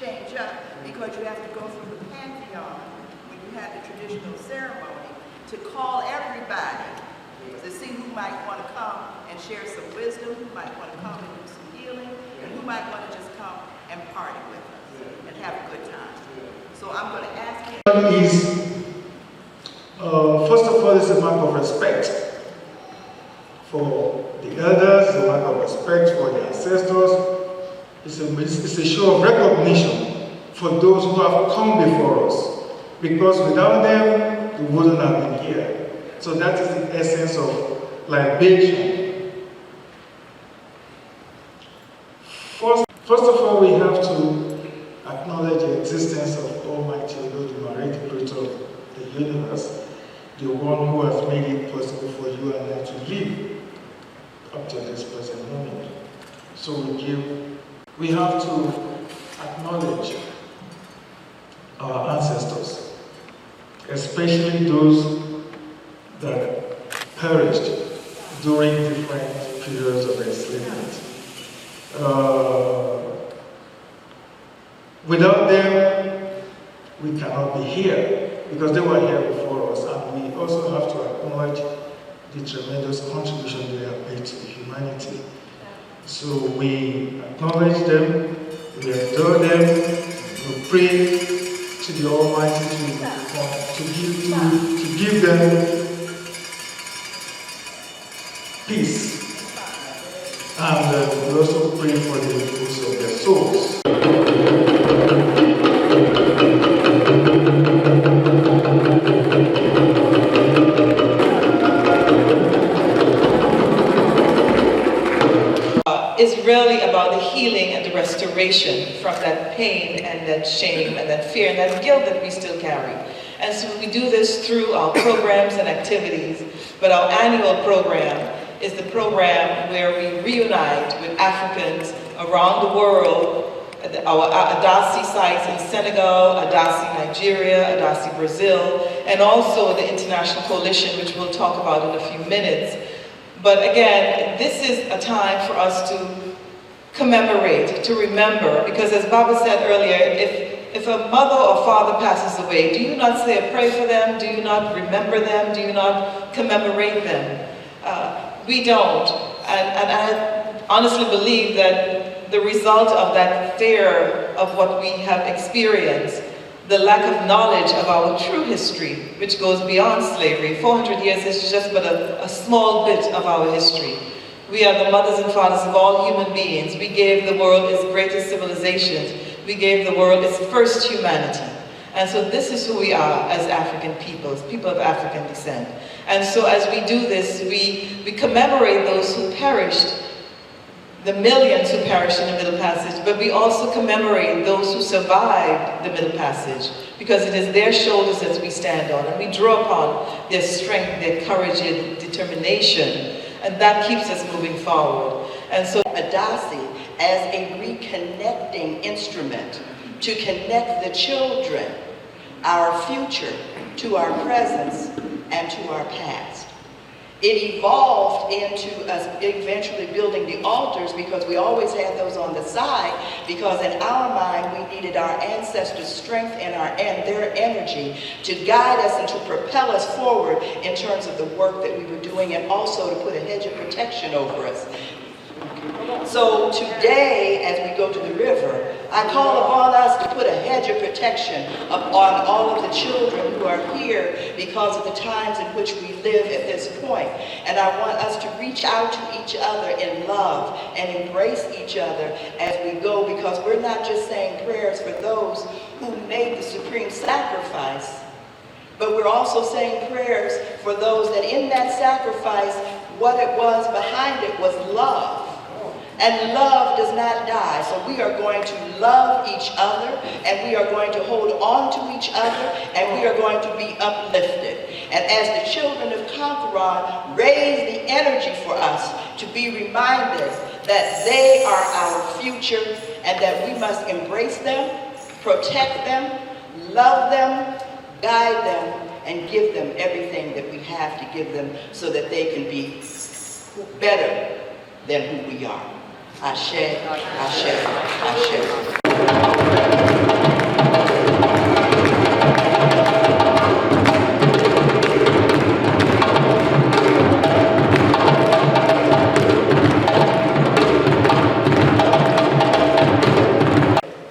change up, because you have to go through the pantheon when you have the traditional ceremony to call everybody to see who might want to come and share some wisdom, who might want to come and do some healing, and who might want to just come and party with us and have a good time. So I'm going to ask him. First of all, it's a mark of respect for the elders, a mark of respect for the ancestors. It's a show of recognition for those who have come before us, because without them, we wouldn't have been here. So that is the essence of libation. First of all, we have to acknowledge the existence of Almighty Olodumare, the creator of the universe, the one who has made it possible for you and I to live up to this present moment. So we have to acknowledge our ancestors, especially those that perished during different periods of enslavement. Without them, we cannot be here, because they were here before us, and we also have to acknowledge the tremendous contribution they have made to humanity. So we acknowledge them, we adore them, we pray to the Almighty to give them peace. And we also pray for the repose of their souls. Is really about the healing and the restoration from that pain and that shame and that fear and that guilt that we still carry. And so we do this through our programs and activities, but our annual program is the program where we reunite with Africans around the world, our Adaci sites in Senegal, Adaci Nigeria, Adaci Brazil, and also the International Coalition, which we'll talk about in a few minutes. But again, this is a time for us to commemorate, to remember, because as Baba said earlier, if a mother or father passes away, do you not say a prayer for them? Do you not remember them? Do you not commemorate them? We don't. And I honestly believe that the result of that fear of what we have experienced, the lack of knowledge of our true history, which goes beyond slavery. 400 years is just but a small bit of our history. We are the mothers and fathers of all human beings. We gave the world its greatest civilizations. We gave the world its first humanity. And so this is who we are as African peoples, people of African descent. And so as we do this, we commemorate those who perished, the millions who perished in the Middle Passage, but we also commemorate those who survived the Middle Passage, because it is their shoulders that we stand on, and we draw upon their strength, their courage, their determination, and that keeps us moving forward. And so Adaci as a reconnecting instrument to connect the children, our future, to our presence and to our past. It evolved into us eventually building the altars, because we always had those on the side, because in our mind we needed our ancestors' strength and their energy to guide us and to propel us forward in terms of the work that we were doing, and also to put a hedge of protection over us. So today, as we go to the river, I call upon us to put a hedge of protection upon all of the children who are here because of the times in which we live at this point. And I want us to reach out to each other in love and embrace each other as we go, because we're not just saying prayers for those who made the supreme sacrifice, but we're also saying prayers for those that in that sacrifice, what it was behind it was love. And love does not die. So we are going to love each other, and we are going to hold on to each other, and we are going to be uplifted. And as the children of Conqueror raise the energy for us to be reminded that they are our future, and that we must embrace them, protect them, love them, guide them, and give them everything that we have to give them so that they can be better than who we are. Ashe, Ashe, Ashe.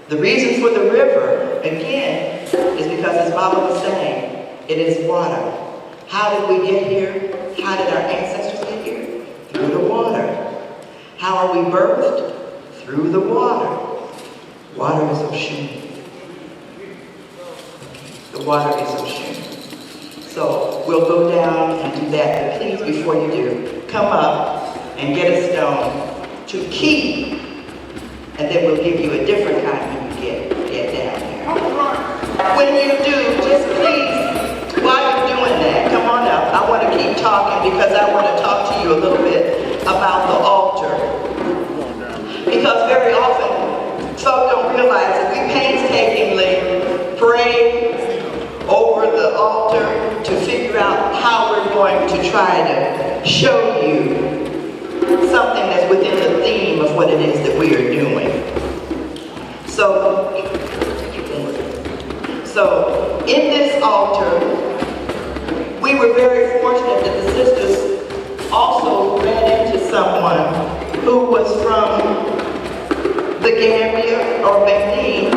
The reason for the river, again, is because, as Baba was saying, it is water. How did we get here? How did our ancestors get here? Through the water. How are we birthed? Through the water. Water is Oshun. The water is Oshun. So we'll go down and do that, but please, before you do, come up and get a stone to keep, and then we'll give you a different kind when you get down here. When you do, just please, while you're doing that, come on up. I want to keep talking because I want to talk to you a little bit about the altar. Because very often, folk don't realize that we painstakingly pray over the altar to figure out how we're going to try to show you something that's within the theme of what it is that we are doing. So in this altar, we were very fortunate that the sisters also ran into someone who was from the Gambia or Benin,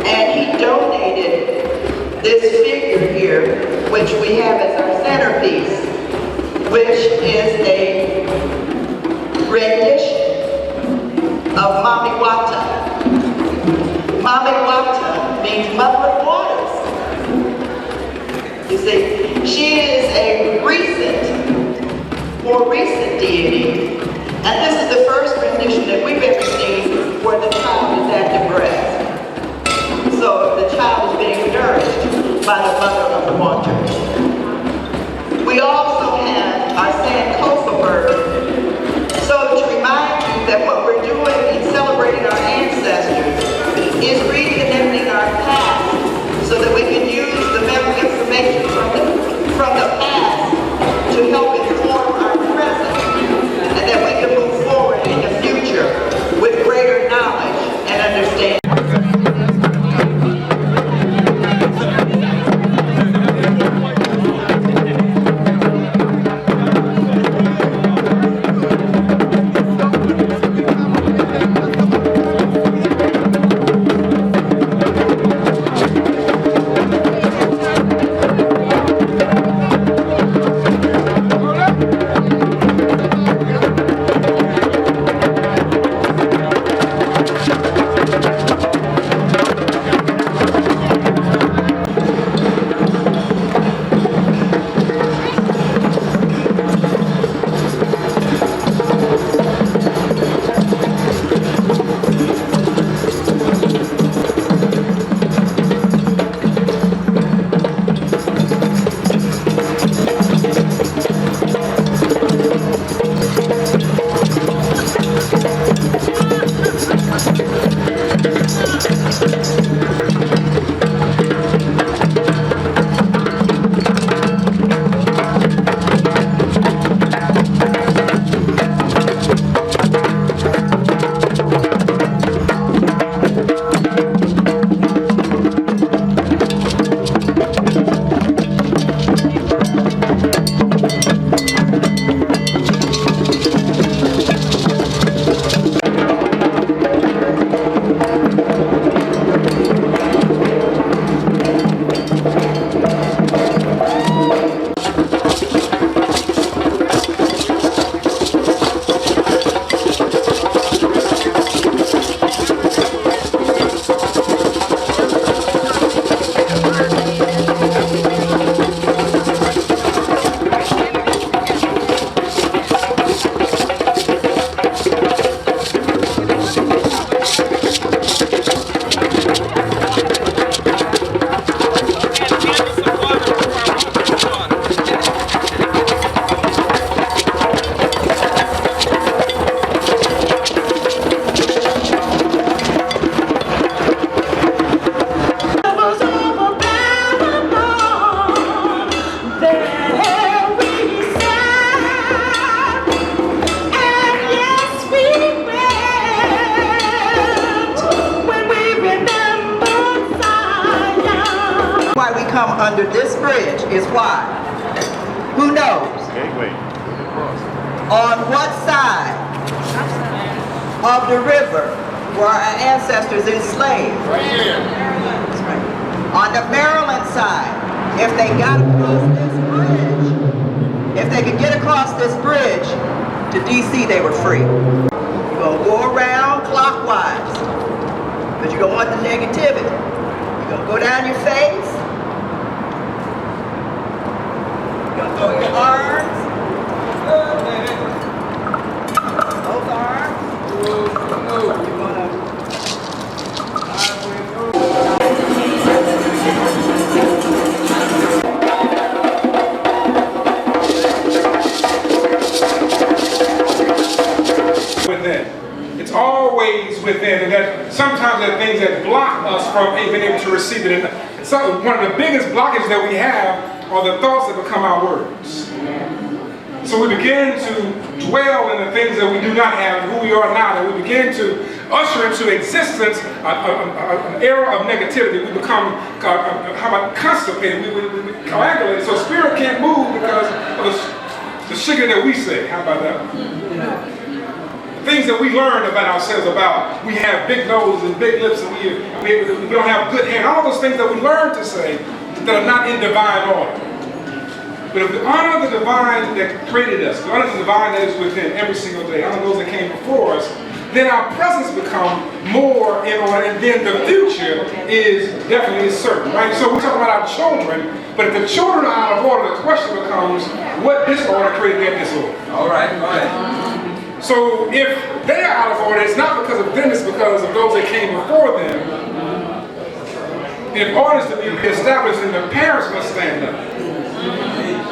and he donated this figure here, which we have as our centerpiece, which is a rendition of Mami Wata. Mami Wata means mother of waters. You see, she is a more recent deity, and this is the first rendition that we've ever seen where the child is at the breast. So the child is being nourished by the mother of the waters. We also have our Sankofa bird. So to remind you that what we're doing in celebrating our ancestors is reconnecting our past so that we can use the memory information from the past to help inform our present, and that we can move forward in the future with greater knowledge and understanding. is why. Who knows? Gateway. On what side of the river were our ancestors enslaved? Right here. That's right. On the Maryland side, if they got across this bridge, if they could get across this bridge to DC, they were free. You're gonna go around clockwise, but you don't want the negativity. You're gonna go down your face. You're gonna throw your arms. Both arms. You're gonna within. It's always within, and that sometimes there are things that block us from being able to receive it. And so one of the biggest blockages that we have are the thoughts that become our words. So we begin to dwell in the things that we do not have and who we are not, and we begin to usher into existence an era of negativity. We become, constipated, we coagulate. So spirit can't move because of the sugar that we say. How about that? Things that we learn about ourselves, about we have big noses and big lips and we don't have good hair, all those things that we learn to say that are not in divine order. But if we honor the divine that created us, we honor the divine that is within every single day, honor those that came before us, then our presence becomes more in order, and then the future is definitely certain, right? So we're talking about our children, but if the children are out of order, the question becomes, what disorder created their disorder? All right. So if they are out of order, it's not because of them, it's because of those that came before them. In order to be established, then the parents must stand up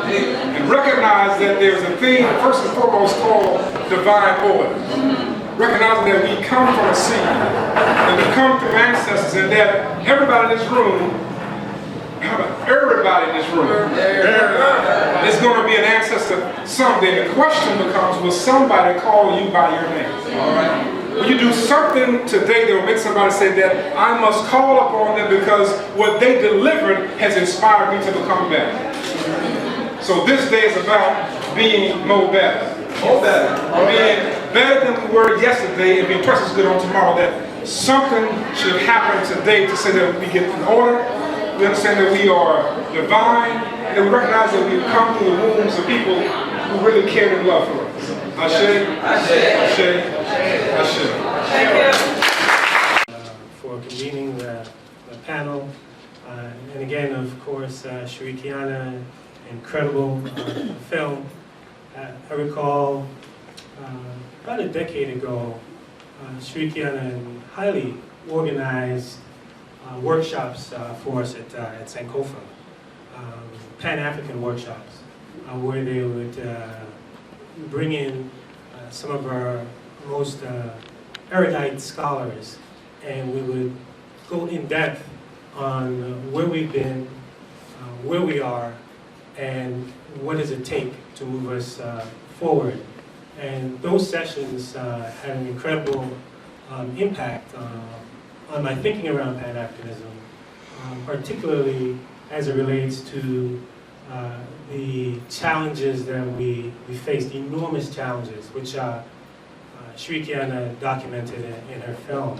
and recognize that there's a thing, first and foremost, called divine order. Recognizing that we come from a seed, that we come through ancestors, and that everybody in this room, is going to be an ancestor someday. The question becomes, will somebody call you by your name? All right. Will you do something today that will make somebody say that I must call upon them because what they delivered has inspired me to become better? So this day is about being more better. More better. Being better than we were yesterday and being twice as good on tomorrow. That something should happen today to say that we get in order. We understand that we are divine, and that we recognize that we've come through the wombs of people who really cared and loved for us. Ashe, Ashe, Ashe, Ashe. For convening the panel, and again, of course, Shirikiana, incredible film. I recall about a decade ago, Shirikiana highly organized workshops for us at Sankofa, Pan-African workshops, where they would bring in some of our most erudite scholars, and we would go in depth on where we've been, where we are, and what does it take to move us forward. And those sessions had an incredible impact on my thinking around Pan-Africanism, particularly as it relates to the challenges that we faced, enormous challenges, which Shirikiana documented in her film.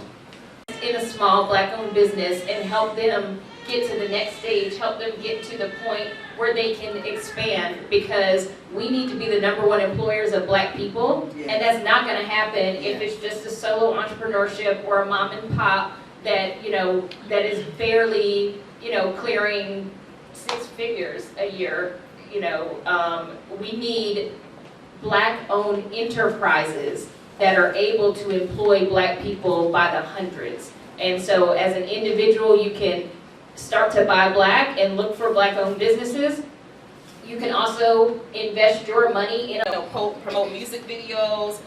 In a small Black-owned business and help them get to the next stage, help them get to the point where they can expand, because we need to be the #1 employers of Black people, and that's not going to happen if it's just a solo entrepreneurship or a mom and pop that that is barely clearing 6 figures a year. We need Black-owned enterprises that are able to employ Black people by the hundreds. And so as an individual, you can start to buy Black and look for Black-owned businesses. You can also invest your money in promote music videos,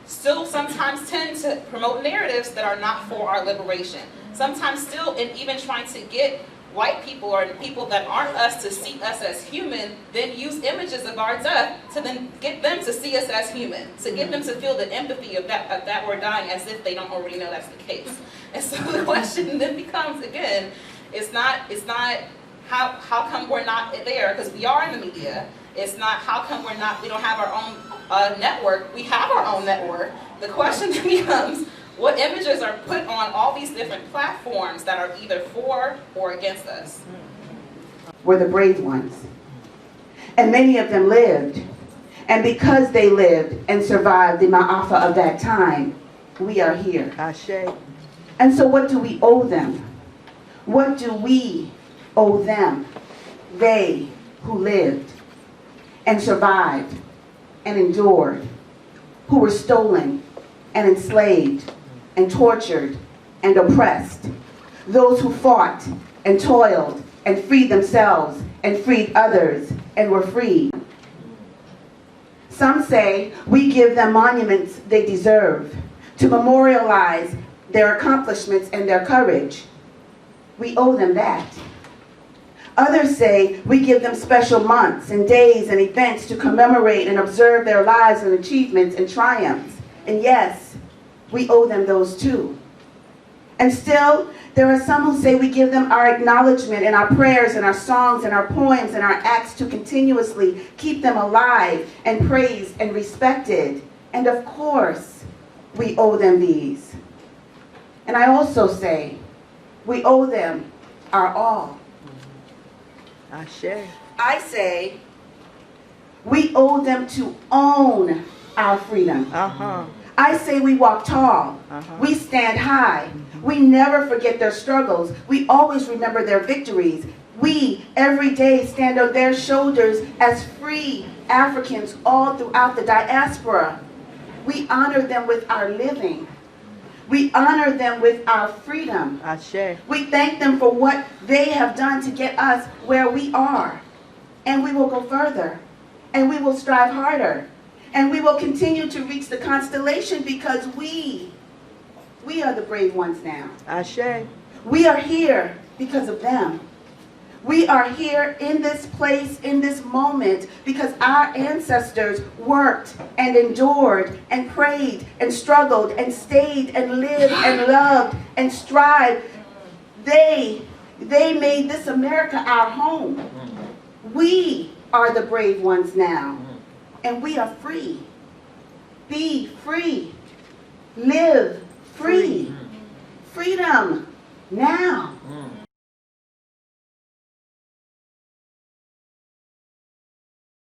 still sometimes tend to promote narratives that are not for our liberation. Sometimes still, in even trying to get white people or people that aren't us to see us as human, then use images of our death to then get them to see us as human, to get them to feel the empathy of that we're dying, as if they don't already know that's the case. And so the question then becomes, again, it's not how come we're not there? Because we are in the media. It's not how come we don't have our own network. We have our own network. The question becomes, what images are put on all these different platforms that are either for or against us? Were the brave ones. And many of them lived. And because they lived and survived the ma'afa of that time, we are here. Ashe. And so what do we owe them? What do we owe them? They who lived and survived and endured, who were stolen and enslaved and tortured and oppressed, those who fought and toiled and freed themselves and freed others and were freed. Some say we give them monuments they deserve to memorialize their accomplishments and their courage. We owe them that. Others say we give them special months and days and events to commemorate and observe their lives and achievements and triumphs. And yes, we owe them those too. And still, there are some who say we give them our acknowledgement and our prayers and our songs and our poems and our acts to continuously keep them alive and praised and respected. And of course, we owe them these. And I also say we owe them our all. Ashe. I say we owe them to own our freedom. Uh-huh. I say we walk tall. Uh-huh. We stand high. We never forget their struggles. We always remember their victories. We, every day, stand on their shoulders as free Africans all throughout the diaspora. We honor them with our living. We honor them with our freedom. Ashe. We thank them for what they have done to get us where we are. And we will go further. And we will strive harder. And we will continue to reach the constellation because we are the brave ones now. Ashe. We are here because of them. We are here in this place, in this moment, because our ancestors worked and endured and prayed and struggled and stayed and lived and loved and strived. They made this America our home. We are the brave ones now. And we are free. Be free. Live free. Freedom now.